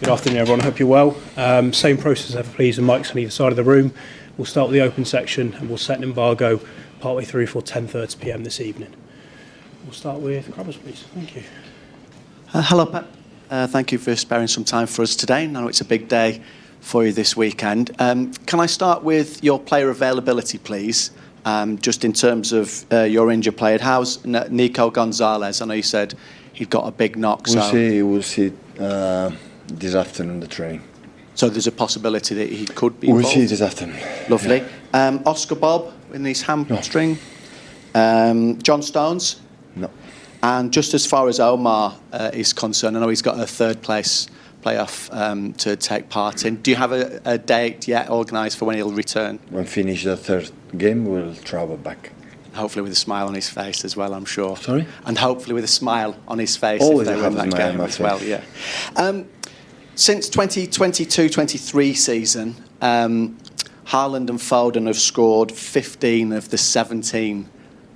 Good afternoon, everyone. I hope you're well. Same process ever, please, and mics on either side of the room. We'll start with the open section and we'll set an embargo partway through for 10:30 p.m. this evening. We'll start with Crabbers, please. Thank you. Hello, Pep. Thank you for sparing some time for us today. I know it's a big day for you this weekend. Can I start with your player availability, please? Just in terms of your injured player. How's Nico Gonzalez? I know you said he'd got a big knock. We'll see this afternoon, the training. So there's a possibility that he could be We'll involved? see this afternoon. Lovely. Yeah. Oscar Bobb in his hamstring. No. John Stones? No. And just as far as Omar is concerned, I know he's got a third place playoff to take part in. Do you have a date yet organised for when he'll return? When finish the third game, we'll travel back. Hopefully with a smile on his face as well, I'm sure. Sorry? And hopefully with a smile on his face Always if they win that game as well. Yeah. Since 2022-23 season, Haaland and Foden have scored 15 of the 17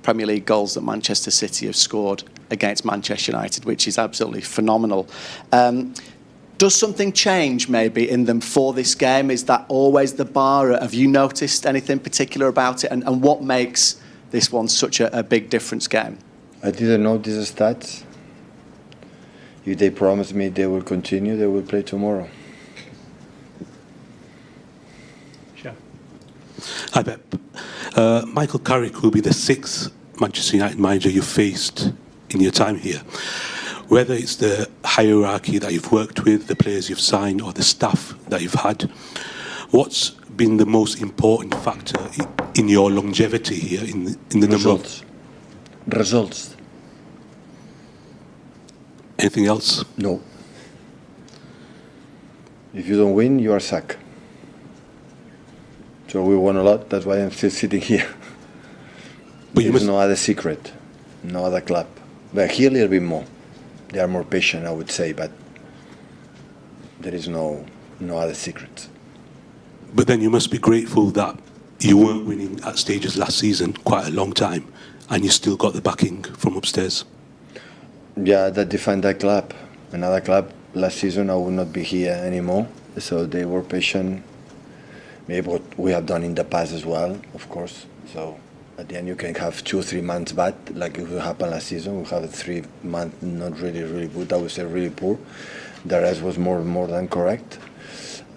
Premier League goals that Manchester City have scored against Manchester United, which is absolutely phenomenal. Does something change maybe in them for this game? Is that always the bar? Have you noticed anything particular about it? And what makes this one such a big difference game? I didn't know these stats. If they promise me they will continue, they will play tomorrow. Sure. Hi, Pep. Michael Carrick will be the 6th Manchester United manager you faced in your time here. Whether it's the hierarchy that you've worked with, the players you've signed, or the staff that you've had, what's been the most important factor in your longevity here in the Results. number of... Results. Anything else? No. If you don't win, you are sacked. So we won a lot, that's why I'm still sitting here. But There's no other secret, no other club. But here a little bit more. They are more patient, I would say, but there is no other secret. But then you must be grateful that you weren't winning at stages last season, quite a long time, and you still got the backing from upstairs. Yeah, that defined that club. Another club, last season I would not be here anymore. So they were patient. Maybe what we have done in the past as well, of course. So at the end you can have 2 or 3 months bad, like it happened last season. We had 3 months not really good, I would say really poor. The rest was more than correct.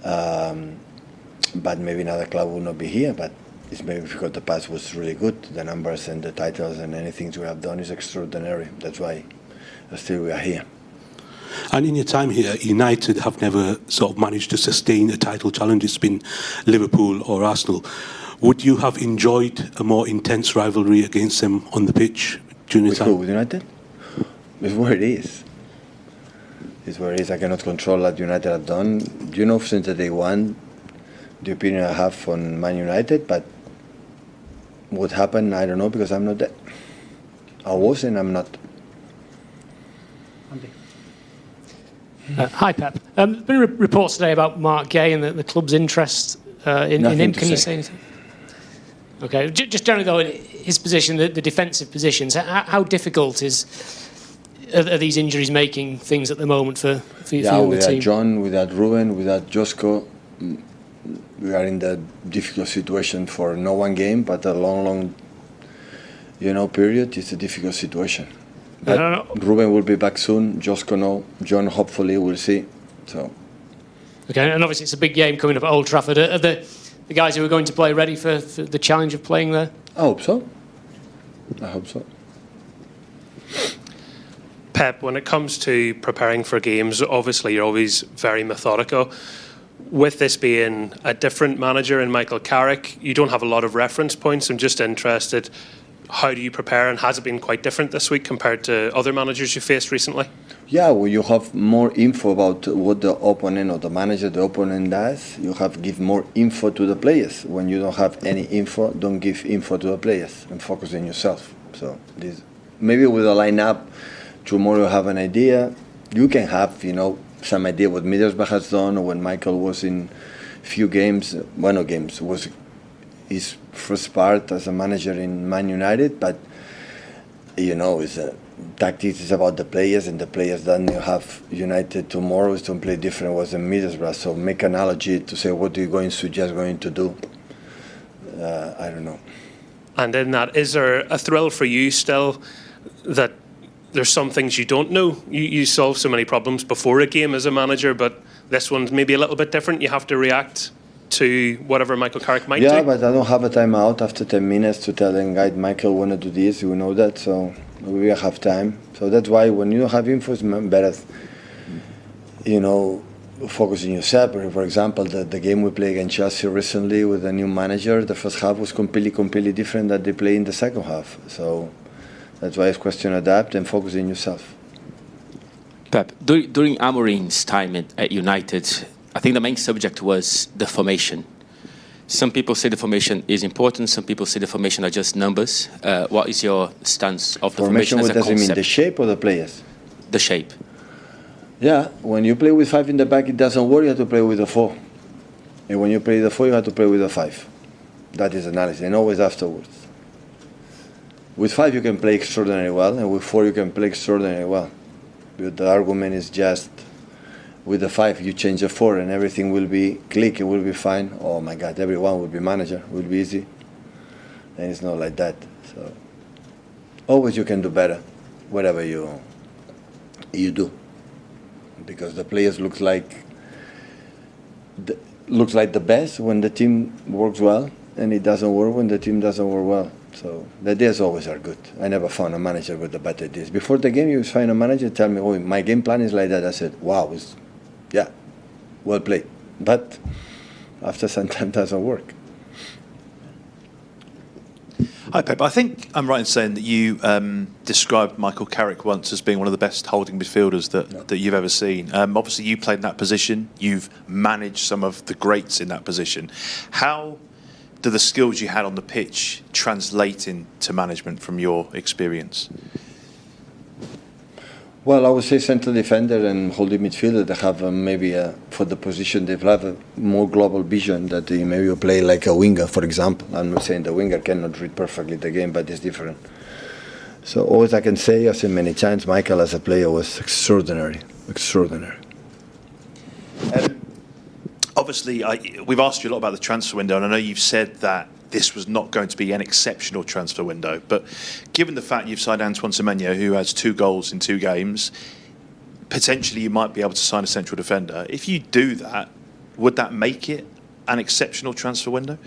But maybe another club will not be here, but it's maybe because the past was really good. The numbers and the titles and anything we have done is extraordinary. That's why still we are here. And in your time here, United have never sort of managed to sustain a title challenge. It's been Liverpool or Arsenal. Would you have enjoyed a more intense rivalry against them on the pitch during the time? With United? It's where it is. It's where it is. I cannot control what United have done. You know, since day one, the opinion I have on Man United, but what happened, I don't know, because I'm not there. I was and I'm not. Hi, Pep. There's been reports today about Mark Gay and the club's interest in him. Can you say anything? Okay. Just generally, though, his position, the defensive positions, how difficult are these injuries making things at the moment for you and the team? Without John, without Ruben, without Josko, we are in the difficult situation for no one game, but a long, period. It's a difficult situation. But Ruben will be back soon. Josko no. John hopefully we'll see. So. Okay, and obviously it's a big game coming up at Old Trafford. Are the guys who are going to play ready for the challenge of playing there? I hope so. Pep, when it comes to preparing for games, obviously you're always very methodical. With this being a different manager in Michael Carrick, you don't have a lot of reference points. I'm just interested, how do you prepare, and has it been quite different this week compared to other managers you faced recently? Yeah, well, you have more info about what the opponent or the manager, the opponent does. You have to give more info to the players. When you don't have any info, don't give info to the players and focus on yourself. So this, maybe with a lineup, tomorrow you have an idea. You can have, some idea what Middlesbrough has done, or when Michael was in few games, was his first part as a manager in Man United, but it's tactics is about the players, and the players then you have United tomorrow is to play different was in Middlesbrough. So make analogy to say what are you going to do. I don't know. And in that, is there a thrill for you still that there's some things you don't know? You solve so many problems before a game as a manager, but this one's maybe a little bit different. You have to react to whatever Michael Carrick might do. Yeah, but I don't have a timeout after 10 minutes to tell them, guys, Michael want to do this, you know that, so we have time. So that's why when you don't have info, it's better, focus on yourself. For example, the game we played against Chelsea recently with a new manager, the first half was completely different than they play in the second half. So that's why it's question adapt and focus on yourself. Pep, during Amorim's time at United, I think the main subject was the formation. Some people say the formation is important. Some people say the formation are just numbers. What is your stance of the formation as a concept? What does it mean, the shape or the players? The shape. Yeah, when you play with 5 in the back, it doesn't work. You have to play with a 4. And when you play the 4, you have to play with a 5. That is analysis, and always afterwards. With 5, you can play extraordinarily well, and with 4, you can play extraordinarily well. But the argument is just, with the 5, you change the 4, and everything will be click, it will be fine. Oh my God, everyone will be manager, it will be easy. And it's not like that. So always you can do better, whatever you do. Because the players look like the best when the team works well, and it doesn't work when the team doesn't work well. So the ideas always are good. I never found a manager with the bad ideas. Before the game, you find a manager tell me, "Oh, my game plan is like that." I said, "Wow, yeah, well played." But after some time, it doesn't work. Hi, Pep. I think I'm right in saying that you described Michael Carrick once as being one of the best holding midfielders that you've ever seen. Obviously, you played in that position. You've managed some of the greats in that position. How do the skills you had on the pitch translate into management from your experience? Well, I would say central defender and holding midfielder. They have maybe for the position they have a more global vision that they maybe play like a winger, for example. I'm not saying the winger cannot read perfectly the game, but it's different. So always I can say, I've said many times, Michael as a player was extraordinary. Obviously, we've asked you a lot about the transfer window, and I know you've said that this was not going to be an exceptional transfer window. But given the fact you've signed Antoine Semenyo, who has 2 goals in 2 games, potentially you might be able to sign a central defender. If you do that, would that make it an exceptional transfer window?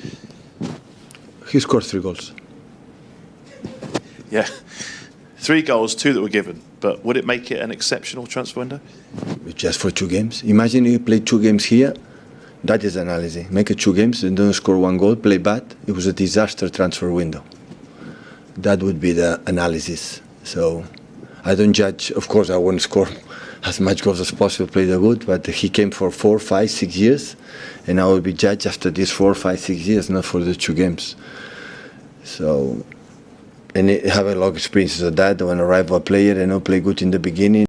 He scored 3 goals. Yeah. 3 goals, 2 that were given. But would it make it an exceptional transfer window? Just for 2 games. Imagine you play 2 games here. That is analysis. Make it 2 games and don't score 1 goal, play bad. It was a disaster transfer window. That would be the analysis. So I don't judge. Of course, I won't score as much goals as possible, play the good, but he came for 4, 5, 6 years, and I will be judged after these 4, 5, 6 years, not for the 2 games. So, and I have a lot of experiences of that. When I arrive a player and I play good in the beginning,